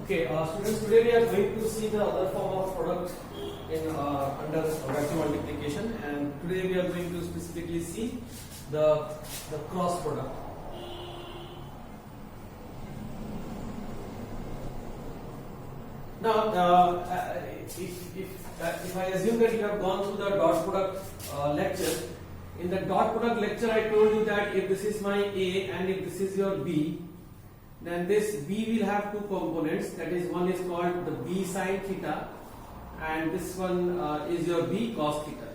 Okay, students, today we are going to see the other form of product in under vacuum multiplication, and today we are going to specifically see the cross product. Now, if I assume that you have gone through the dot product lecture, in the dot product lecture I told you that if this is my A and if this is your B, then this B will have two components, that is, one is called the B sin theta and this one is your B cos theta.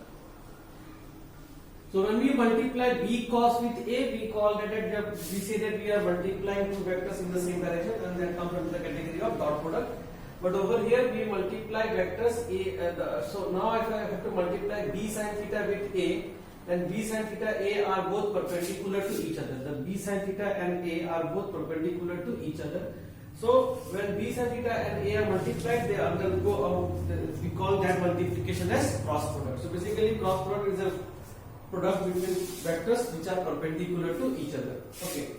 So when we multiply B cos with A, we call that we say that we are multiplying two vectors in the same direction, and that comes under the category of dot product. But over here we multiply vectors A. So now if I have to multiply B sin theta with A, then B sin theta A are both perpendicular to each other. The B sin theta and A are both perpendicular to each other. So when B sin theta and A are multiplied, they undergo we call that multiplication as cross product. So basically, cross product is a product between vectors which are perpendicular to each other. Okay.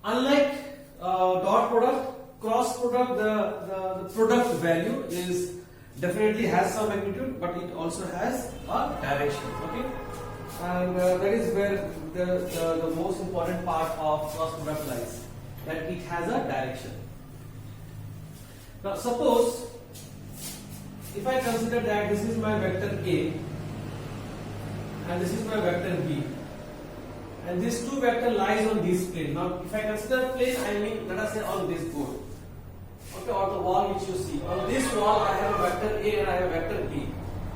Unlike dot product, cross product, the product value is definitely has some magnitude, but it also has a direction. Okay, and that is where the most important part of cross product lies, that it has a direction. Now suppose if I consider that this is my vector A and this is my vector B, and these two vector lies on this plane. Now if I consider plane, I mean, let us say on this board. Okay, or the wall which you see. On this wall I have a vector A and I have a vector B.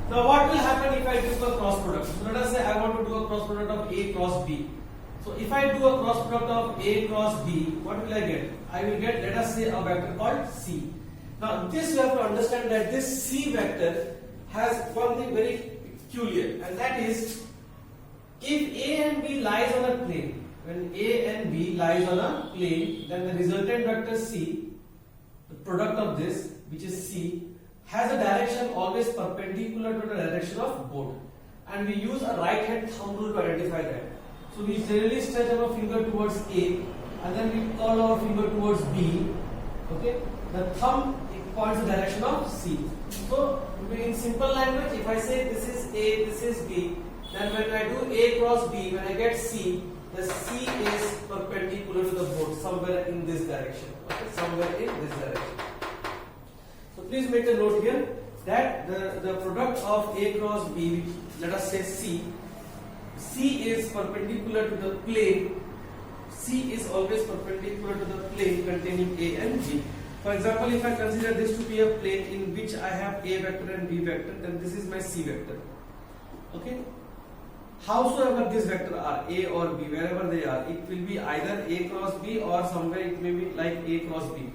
Now what will happen if I do a cross product? So let us say I want to do a cross product of A cross B. So if I do a cross product of A cross B, what will I get? I will get, let us say, a vector called C. Now this you have to understand that this C vector has one thing very peculiar, and that is, if A and B lies on a plane, when A and B lies on a plane, then the resultant vector C, the product of this, which is C, has a direction always perpendicular to the direction of both, and we use a right hand thumb rule to identify that. So we generally stretch our finger towards A and then we call our finger towards B. Okay, the thumb points the direction of C. So in simple language, if I say this is A, this is B, then when I do A cross B, when I get C, the C is perpendicular to the board, somewhere in this direction. Okay, somewhere in this direction. So please make a note here that the product of A cross B, let us say C is perpendicular to the plane. C is always perpendicular to the plane containing A and B. For example, if I consider this to be a plane in which I have A vector and B vector, then this is my C vector. Okay. Howsoever this vector are, A or B, wherever they are, it will be either A cross B or somewhere it may be like A cross B.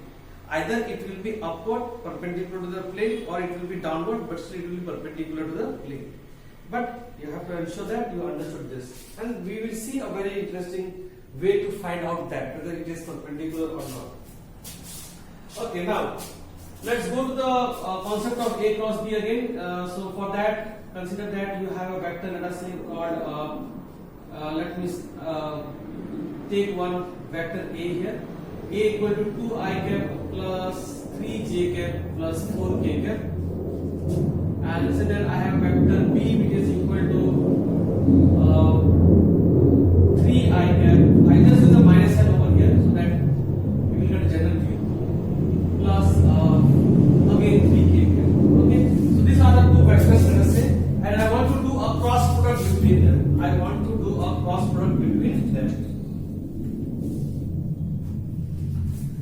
Either it will be upward perpendicular to the plane, or it will be downward but still it will be perpendicular to the plane. But you have to ensure that you understood this, and we will see a very interesting way to find out that whether it is perpendicular or not. Okay, now let's go to the concept of A cross B again. So for that, consider that you have a vector, let us say, called let me take one vector A here. A equal to 2i cap plus 3j cap plus 4k cap, and consider I have vector B which is equal to 3i cap. I just use a minus sign over here so that we will get a general view, plus again 3k cap. Okay, so these are the two vectors, let us say, and I want to do a cross product between them. I want to do a cross product between them.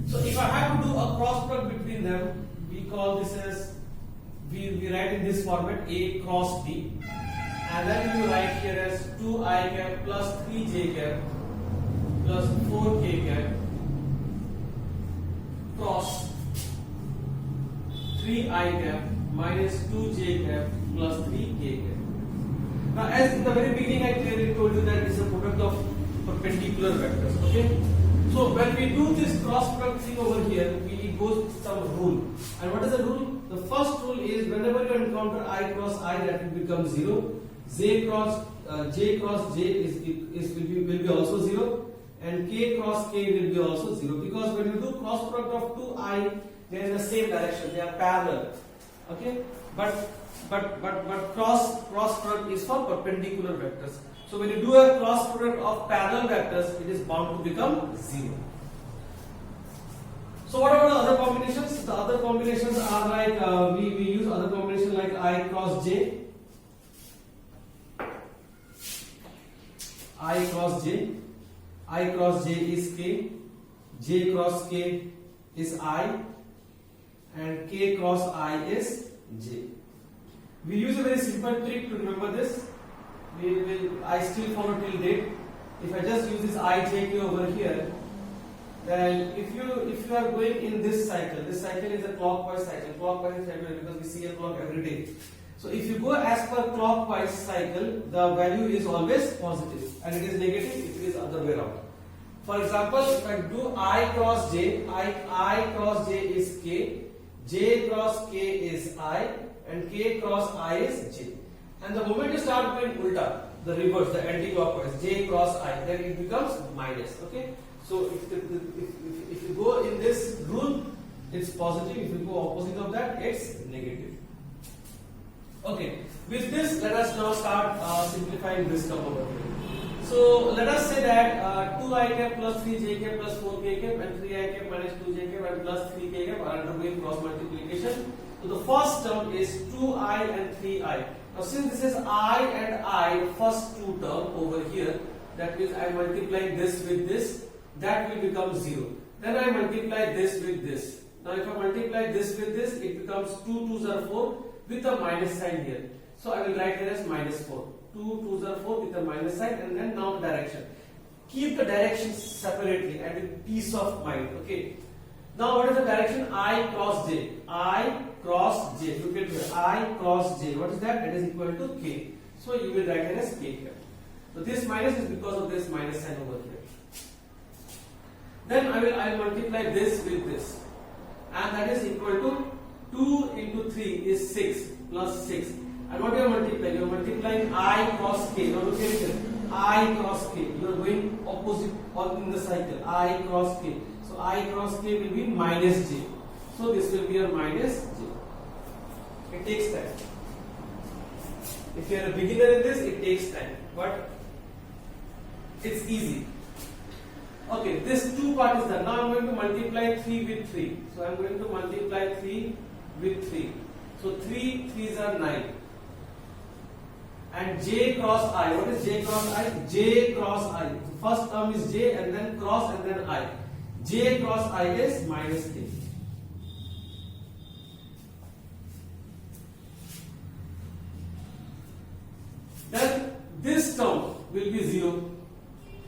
So if I have to do a cross product between them, we call this as, we write in this format A cross B, and then we write here as 2i cap plus 3j cap plus 4k cap cross 3i cap minus 2j cap plus 3k cap. Now, as in the very beginning I clearly told you that it is a product of perpendicular vectors. Okay, so when we do this cross product thing over here, we go with some rule. And what is the rule? The first rule is, whenever you encounter I cross I, that will become 0. J cross J will be also 0, and K cross K will be also 0, because when you do cross product of two I, they are in the same direction, they are parallel. Okay, but cross product is for perpendicular vectors. So when you do a cross product of parallel vectors, it is bound to become 0. So what about the other combinations? The other combinations are like we use other combination like I cross j, I cross j, I cross j is k, j cross k is I, and k cross I is j. We use a very simple trick to remember this. I still follow till date. If I just use this I, j, k over here, then if you are going in this cycle is a clockwise cycle. Clockwise cycle because we see a clock every day. So if you go as per clockwise cycle, the value is always positive, and it is negative if it is other way around. For example, if I do I cross j, I cross j is k, j cross k is I, and k cross I is j. And the moment you start doing ulta, the reverse, the anti-clockwise, j cross I, then it becomes minus. Okay. So if you go in this rule, it's positive. If you go opposite of that, it's negative. Okay. With this, let us now start simplifying this term over here. So let us say that 2i cap plus 3j cap plus 4k cap and 3i cap minus 2j cap and plus 3k cap are undergoing cross multiplication. So the first term is 2i and 3i. Now since this is I and I, first two term over here, that means I multiply this with this, that will become 0. Then I multiply this with this. Now if I multiply this with this, it becomes 2 2s are 4 with a minus sign here. So I will write here as minus 4. 2 2s are 4 with a minus sign, and then now direction. Keep the directions separately and with peace of mind. Okay. Now what is the direction? I cross j. I cross j. Look at here. I cross j. What is that? That is equal to k. So you will write it as k here. So this minus is because of this minus sign over here. Then I will multiply this with this, and that is equal to 2 into 3 is 6 plus 6. And what you are multiplying? You are multiplying I cross k. Now look at here. I cross k. You are going opposite in the cycle. I cross k. So I cross k will be minus j. So this will be a minus j. It takes time. If you are a beginner in this, it takes time, but it's easy. Okay, this two part is done. Now I am going to multiply 3 with 3. So I am going to multiply 3 with 3. So 3 3s are 9. And j cross I. What is j cross I? J cross I. First term is j and then cross and then I. J cross I is minus k. Then this term will be 0.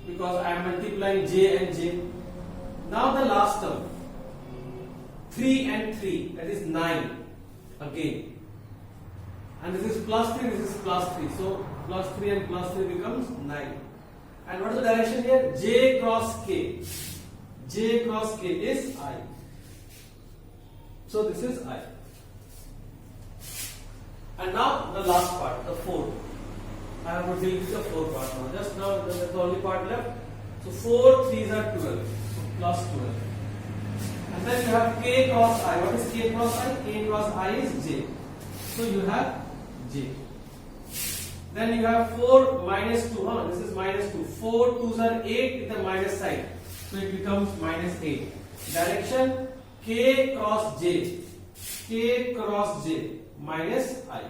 Because I am multiplying j and j. Now the last term, 3 and 3, that is 9 again. And this is plus 3, this is plus 3. So plus 3 and plus 3 becomes 9. And what is the direction here? J cross k. J cross k is I. So this is I. And now the last part, the 4. I have to deal with the 4 part now. Just now that's the only part left. So 4 3s are 12. So plus 12. And then you have k cross I. What is k cross I? K cross I is j. So you have j. Then you have 4 minus 2. This is minus 2. 4 2s are 8 with the minus sign. So it becomes minus 8. Direction k cross j. K cross j minus I.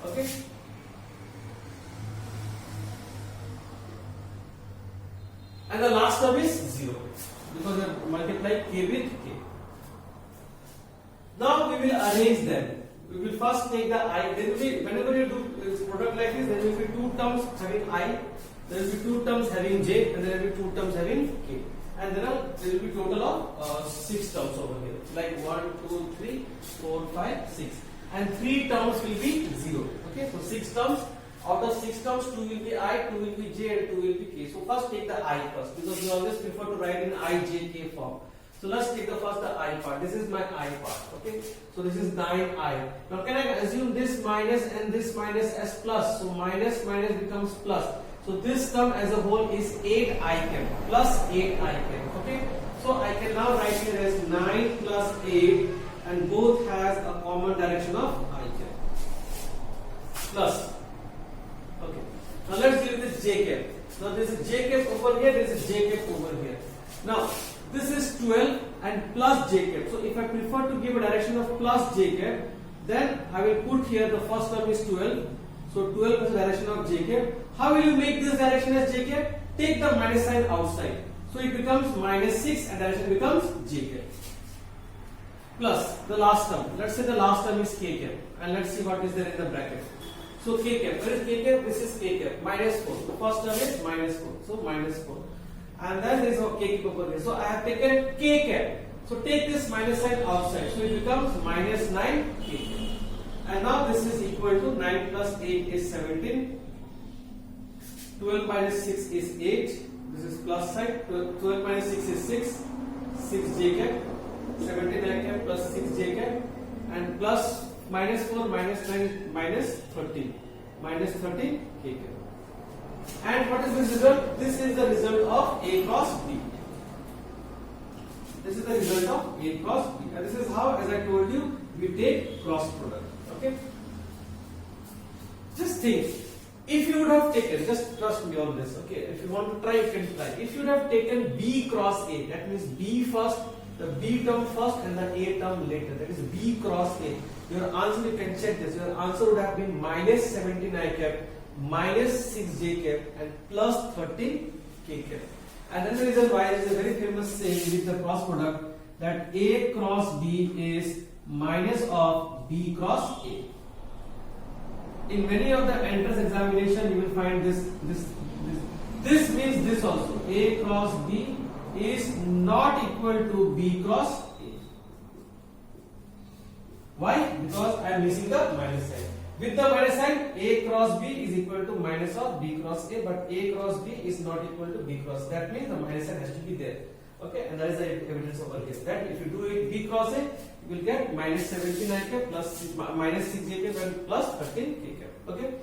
Okay. And the last term is 0 because we multiply k with k. Now we will arrange them. We will first take the I. Then whenever you do this product like this, there will be 2 terms having I, there will be 2 terms having j, and there will be 2 terms having k. And there will be total of 6 terms over here. Like 1, 2, 3, 4, 5, 6. And 3 terms will be 0. Okay, so 6 terms. Out of 6 terms, 2 will be I, 2 will be j, and 2 will be k. So first take the I first, because we always prefer to write in I, j, k form. So let's take the I part. This is my I part. Okay, so this is 9i. Now can I assume this minus and this minus as plus? So minus minus becomes plus. So this term as a whole is 8 I cap plus 8 I cap. Okay. So I can now write here as 9 plus 8, and both has a common direction of I cap plus. Okay. Now let's deal with j cap. Now there is a j cap over here, there is a j cap over here. Now this is 12 and plus j cap. So if I prefer to give a direction of plus j cap, then I will put here the first term is 12. So 12 is the direction of j cap. How will you make this direction as j cap? Take the minus sign outside. So it becomes minus 6 and direction becomes j cap. Plus the last term. Let's say the last term is k cap. And let's see what is there in the bracket. So k cap. Where is k cap? This is k cap. Minus 4. The first term is minus 4. So minus 4. And then there is a k cap over here. So I have taken k cap. So take this minus sign outside. So it becomes minus 9 k cap. And now this is equal to 9 plus 8 is 17. 12 minus 6 is 8. This is plus side. 12 minus 6 is 6. 6 j cap. 17 I cap plus 6 j cap. And plus minus 4 minus 9 minus 13. Minus 13 k cap. And what is this result? This is the result of A cross B. This is the result of A cross B. And this is how, as I told you, we take cross product. Okay? Just think, if you would have taken, just trust me on this, okay? If you want to try, you can try. If you would have taken B cross A, that means B first, the B term first and the A term later, that is B cross A. Your answer, you can check this, your answer would have been minus 17 I cap, minus 6 j cap and plus 13 k cap. And then the reason why is a very famous saying with the cross product that A cross B is minus of B cross A. In many of the entrance examination you will find this means this also. A cross B is not equal to B cross A. Why? Because I am missing the minus sign. With the minus sign, A cross B is equal to minus of B cross A, but A cross B is not equal to B cross. That means the minus sign has to be there. Okay, and that is the evidence over here. That if you do it B cross A, you will get minus 17 I cap plus minus 6 j cap and plus 13 k cap. Okay.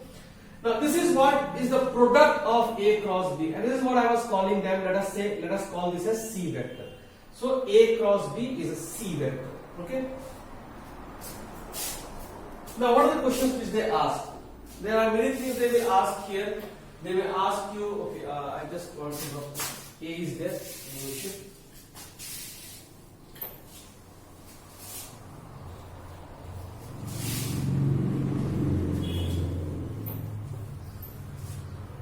Now this is what is the product of A cross B, and this is what I was calling them. Let us call this as C vector. So A cross B is a C vector. Okay. Now what are the questions which they ask? There are many things they will ask here. They may ask you, okay, I just want to know, A is there, no issue.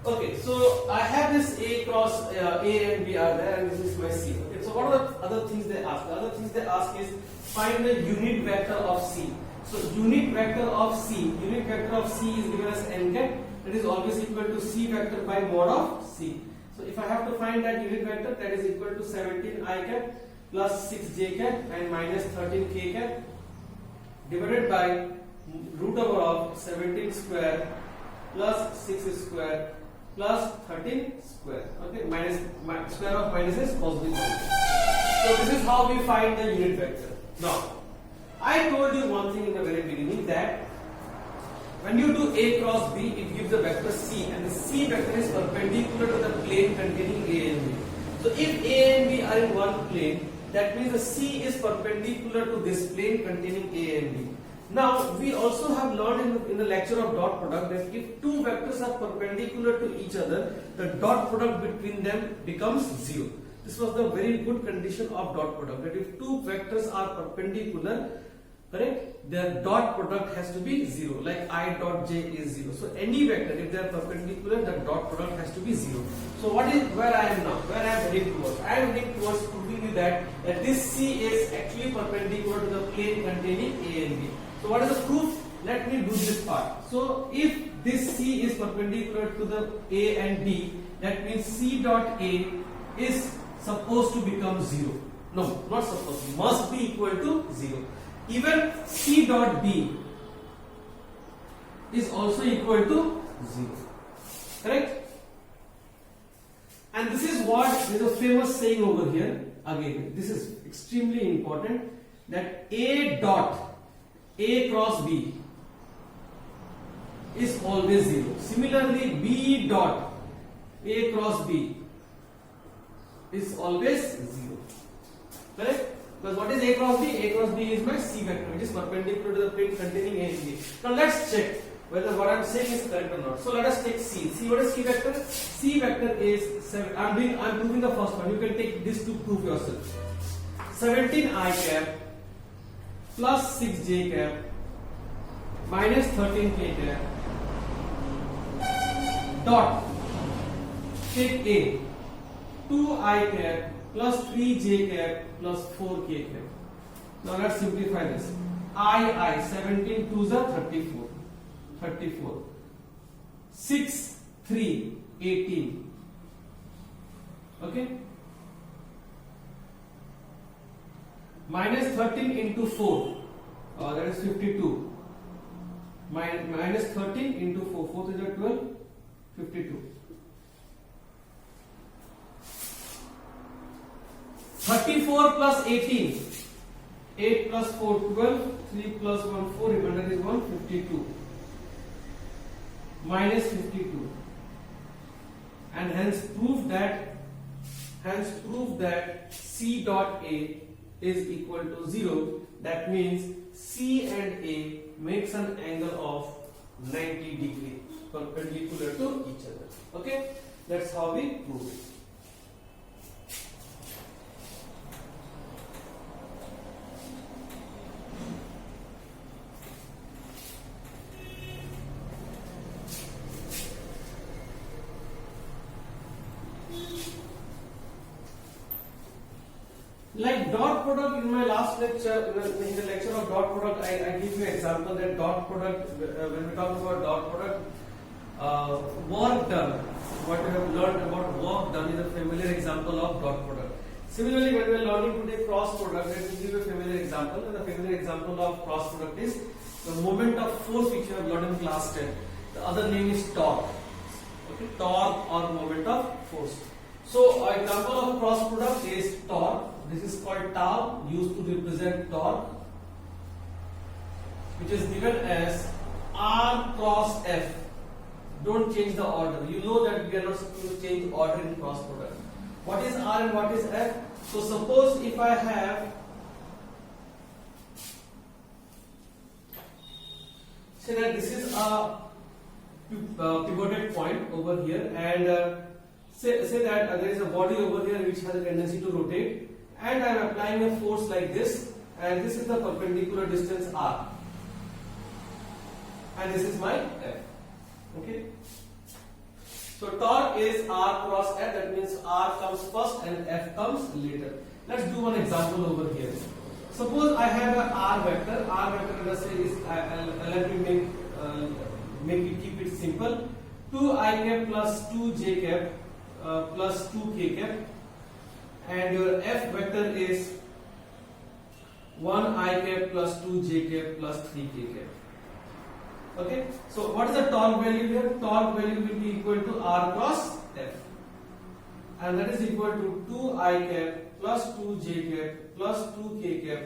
Okay, so I have this A cross A and B are there, and this is my C. Okay, so what are the other things they ask? The other things they ask is find the unit vector of C. So unit vector of C is given as n cap. That is always equal to C vector by mod of C. So if I have to find that unit vector, that is equal to 17 I cap plus 6 j cap and minus 13 k cap divided by root over of 17 square plus 6 square plus 13 square. Okay, square of minus is positive. So this is how we find the unit vector. Now, I told you one thing in the very beginning, that when you do A cross B, it gives a vector C, and the C vector is perpendicular to the plane containing A and B. So if A and B are in one plane, that means the C is perpendicular to this plane containing A and B. Now we also have learned in the lecture of dot product that if two vectors are perpendicular to each other, the dot product between them becomes 0. This was the very good condition of dot product, that if two vectors are perpendicular, correct, their dot product has to be 0, like I dot j is 0. So any vector, if they are perpendicular, the dot product has to be 0. So what is where I am now? Where I am heading towards? I am heading towards proving you that this C is actually perpendicular to the plane containing A and B. So what is the proof? Let me do this part. So if this C is perpendicular to the A and B, that means C dot A is supposed to become 0. No, not supposed, must be equal to 0. Even C dot B is also equal to 0. Correct? And this is what, there is a famous saying over here. Again, this is extremely important, that A cross B is always 0. Similarly, B dot A cross B is always 0. Correct? Because what is A cross B? A cross B is my C vector, which is perpendicular to the plane containing A and B. Now let's check whether what I am saying is correct or not. So let us take C. C, what is C vector? C vector is 7. I'm proving the first one. You can take this to prove yourself. 17I cap plus 6J cap minus 13K cap dot, take A, 2I cap plus 3J cap plus 4K cap. Now let's simplify this. 17 2s are 34. 6 3 18. Okay, minus 13 into 4, that is 52. Minus 13 into 4, 4 is 12, 52. 34 plus 18, 8 plus 4 12, 3 plus 1 4, remainder is 1, 52. Minus 52, and hence prove that C dot A is equal to 0. That means C and A makes an angle of 90 degree perpendicular to each other. Okay, that's how we prove it. Like dot product, in my last lecture, in the lecture of dot product, I give you an example that dot product, when we talk about dot product, work done, what we have learned about work done is a familiar example of dot product. Similarly, when we are learning today cross product, let me give you a familiar example, and the familiar example of cross product is the moment of force which we have learned in class 10. The other name is torque. Okay, torque or moment of force. So, an example of cross product is torque. This is called tau, used to represent torque, which is given as R cross F. Don't change the order. You know that we are not supposed to change order in cross product. What is R and what is F? So suppose if I have, say that this is a pivoted point over here, and say that there is a body over here which has a tendency to rotate, and I am applying a force like this, and this is the perpendicular distance R, and this is my F. Okay, so torque is R cross F. That means R comes first and F comes later. Let's do one example over here. Suppose I have a R vector. R vector, let us say, is let me keep it simple. 2I cap plus 2J cap plus 2K cap, and your F vector is 1I cap plus 2J cap plus 3K cap. Okay, so what is the torque value here? Torque value will be equal to R cross F, and that is equal to 2I cap plus 2J cap plus 2K cap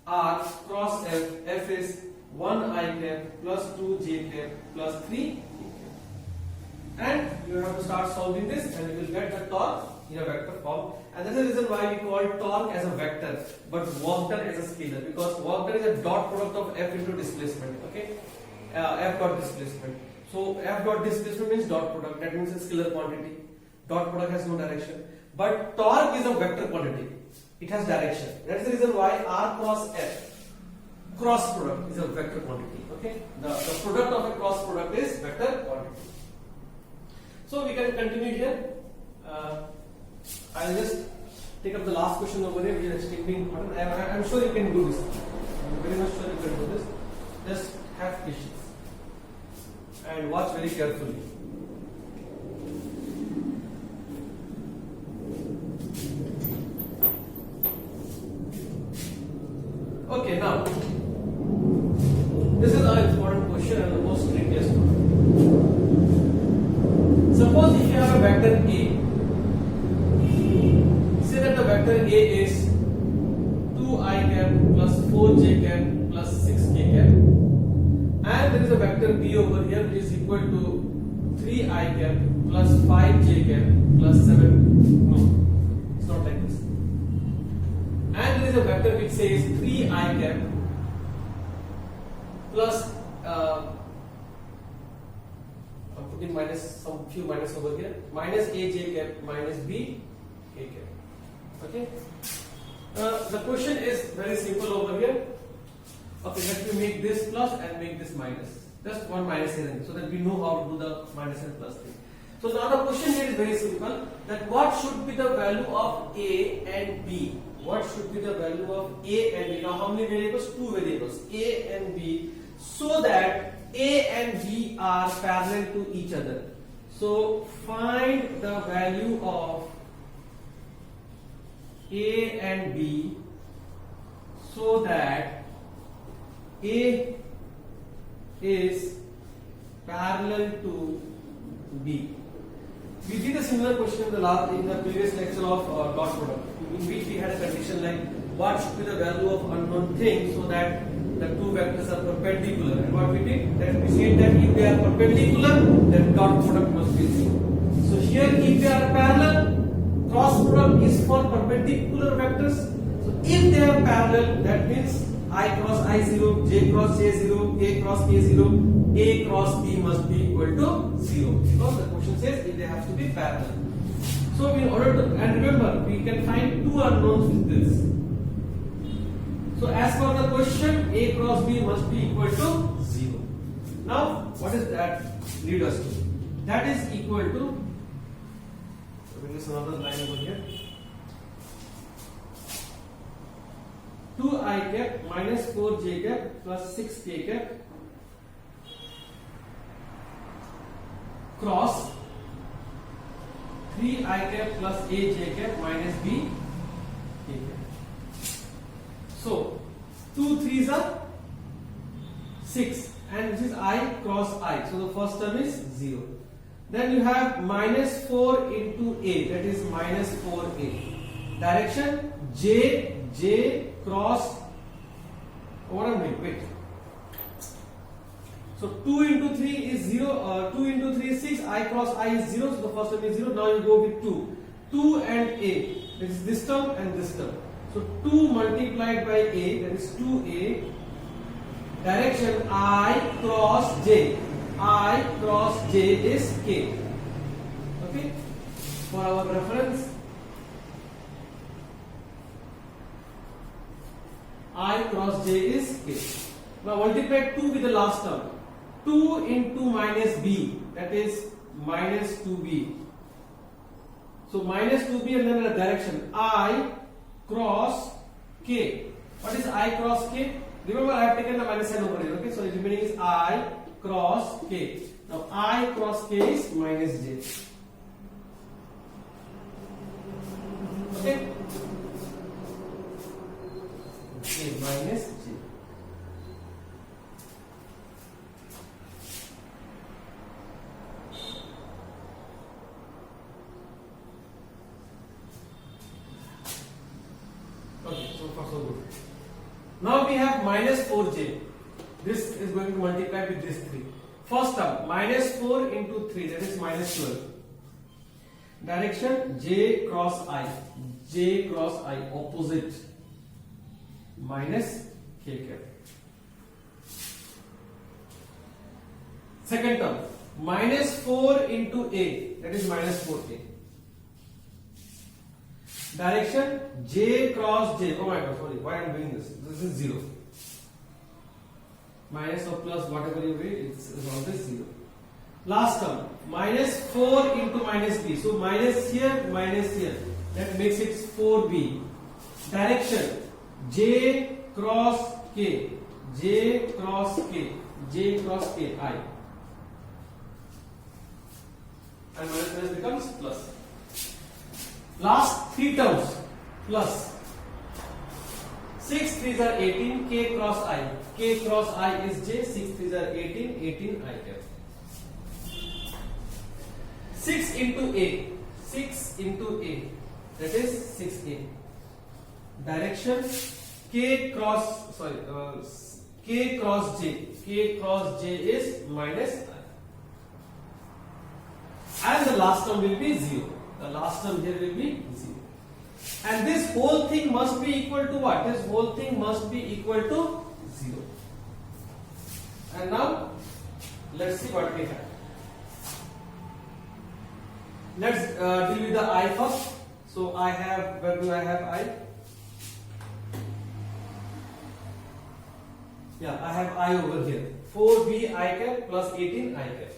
R cross F. F is 1I cap plus 2J cap plus 3K cap. And you have to start solving this, and you will get the torque in a vector form. And that is the reason why we call torque as a vector, but work done as a scalar, because work done is a dot product of F into displacement. Okay, F dot displacement. So F dot displacement means dot product. That means a scalar quantity. Dot product has no direction, but torque is a vector quantity. It has direction. That is the reason why R cross F, cross product, is a vector quantity. Okay, the product of a cross product is vector quantity. So we can continue here. I'll just take up the last question over here, which is extremely important. I'm sure you can do this. I'm very much sure you can do this. Just have patience and watch very carefully. Okay, now this is an important question and the most trickiest one. Suppose if you have a vector A, say that the vector A is 2I cap plus 4J cap plus 6K cap, and there is a vector B over here which is equal to 3i cap plus 5j cap plus 7. No, it's not like this. And there is a vector which says 3i cap plus I'm putting minus, some few minus over here, minus aj cap minus b k cap. Okay. The question is very simple over here. Okay, let me make this plus and make this minus. Just one minus here, so that we know how to do the minus and plus thing. So now the question here is very simple, that what should be the value of a and b? What should be the value of a and b? Now how many variables? Two variables, a and b, so that a and b are parallel to each other. So find the value of a and b so that a is parallel to b. We did a similar question in the previous lecture of dot product, in which we had a condition like what should be the value of unknown thing so that the two vectors are perpendicular. And what we did, that we said that if they are perpendicular, then dot product must be 0. So here, if they are parallel, cross product is for perpendicular vectors. So if they are parallel, that means I cross I 0, j cross j 0, k cross k 0, a cross b must be equal to 0, because the question says if they have to be parallel. So in order to, and remember, we can find two unknowns with this. So as per the question, a cross b must be equal to 0. Now what does that lead us to? That is equal to, there is another line over here, 2i cap minus 4j cap plus 6k cap cross 3i cap plus aj cap minus b k cap. So 2 3s are 6 and this is I cross I. So the first term is 0. Then you have minus 4 into a, that is minus 4a. Direction j cross, what am I doing? Wait. So 2 into 3 is 0, 2 into 3 is 6, I cross I is 0, so the first term is 0. Now you go with 2. 2 and a, that is this term and this term. So 2 multiplied by a, that is 2a. Direction I cross j. I cross j is k. Okay? For our reference, I cross j is k. Now multiply 2 with the last term. 2 into minus b, that is minus 2b. So minus 2b and then the direction I cross k. What is I cross k? Remember, I have taken the minus sign over here. Okay, so the remaining is I cross k. Now I cross k is minus j. Okay. K minus j. Okay, so far so good. Now we have minus 4j. This is going to multiply with this 3. First term, minus 4 into 3, that is minus 12. Direction j cross I. J cross I, opposite. Minus k cap. Second term, minus 4 into a, that is minus 4a. Direction j cross j. Oh my god, sorry, why I am doing this? This is 0. Minus or plus, whatever you read, it's always 0. Last term, minus 4 into minus b. So minus here, that makes it 4b. Direction j cross k. J cross k. J cross k I. And minus becomes plus. Last 3 terms, plus 6 3s are 18, k cross I. K cross I is j, 6 3s are 18, 18 I cap. 6 into a, 6 into a, that is 6a. Direction k cross j. K cross j is minus I. and the last term will be 0. The last term here will be 0. And this whole thing must be equal to what? This whole thing must be equal to 0. And now let's see what we have. Let's deal with the I first. So I have, where do I have I? Yeah, I have I over here. 4b I cap plus 18 I cap.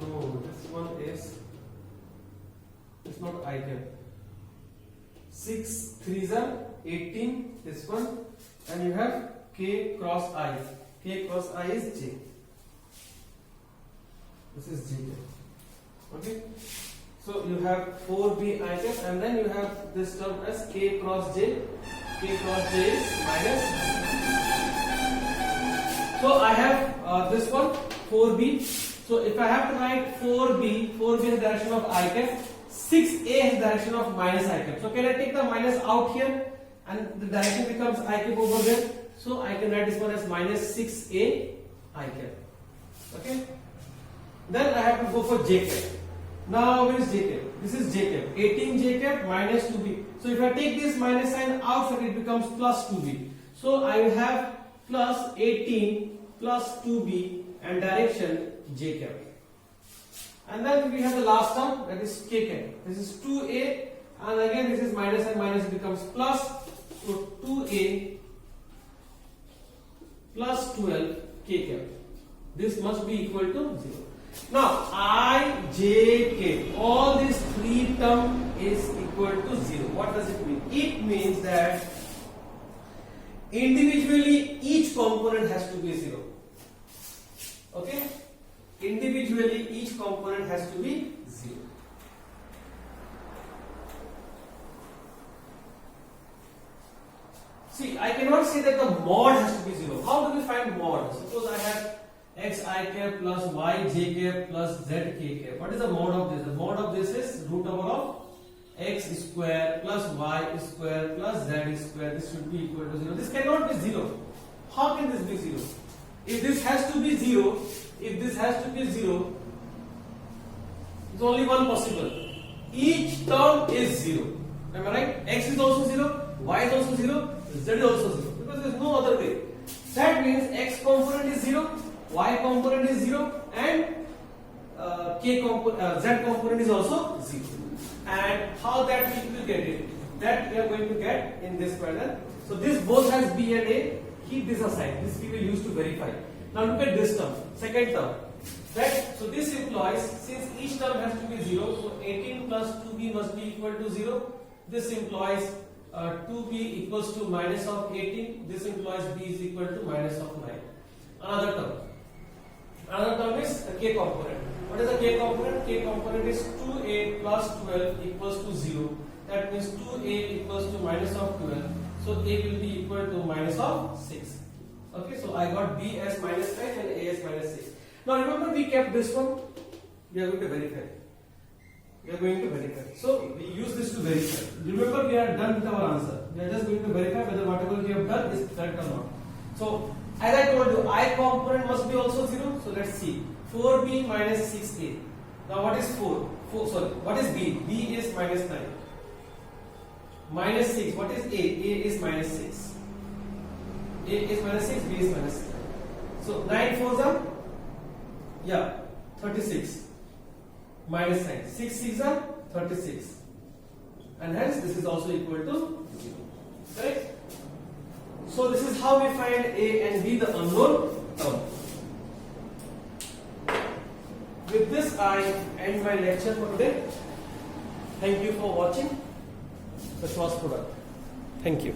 No, this one is, it's not I cap. 6 3s are 18, this one, and you have k cross I. K cross I is j. This is j. Okay. So you have 4b I cap, and then you have this term as k cross j. K cross j is minus. So I have this one 4b. So if I have to write 4b, 4b is the direction of I cap. 6a is direction of minus I cap. So can I take the minus out here, and the direction becomes I cap over there. So I can write this one as minus 6a I cap. Okay. Then I have to go for j cap. Now where is j cap? This is j cap. 18 j cap minus 2b. So if I take this minus sign outside, it becomes plus 2b. So I will have plus 18 plus 2b and direction j cap. And then we have the last term, that is k cap. This is 2a, and again this is minus and minus becomes plus. So 2a plus 12 k cap. This must be equal to 0. Now I, j, k, all these three term is equal to 0. What does it mean? It means that individually each component has to be 0. Okay? Individually each component has to be 0. See, I cannot say that the mod has to be 0. How do we find mod? Suppose I have x I cap plus y j cap plus z k cap. What is the mod of this? The mod of this is root over of x square plus y square plus z square. This should be equal to 0. This cannot be 0. How can this be 0? If this has to be 0, if this has to be 0, it's only one possible. Each term is 0. Am I right? X is also 0, y is also 0, z is also 0. Because there is no other way. That means x component is 0, y component is 0, and z component is also 0. And how that we will get it? That we are going to get in this manner. So this both has b and a. Keep this aside. This we will use to verify. Now look at this term, second term. Right? So this implies, since each term has to be 0, so 18 plus 2b must be equal to 0. This implies 2b equals to minus of 18. This implies b is equal to minus of 9. Another term. Another term is the k component. What is the k component? K component is 2a plus 12 equals to 0. That means 2a equals to minus of 12. So a will be equal to minus of 6. Okay, so I got b as minus 9 and a as minus 6. Now remember we kept this one. We are going to verify. So we use this to verify. Remember we are done with our answer. We are just going to verify whether whatever we have done is correct or not. So as I told you, I component must be also 0. So let's see. 4b minus 6a. Now what is 4? What is b? b is minus 9. Minus 6. What is a? A is minus 6. A is minus 6, b is minus 9. So 9 4s are, yeah, 36. Minus 9. 6 6 are 36. And hence this is also equal to 0. Correct? So this is how we find a and b, the unknown term. With this I end my lecture for today. Thank you for watching the cross product. Thank you.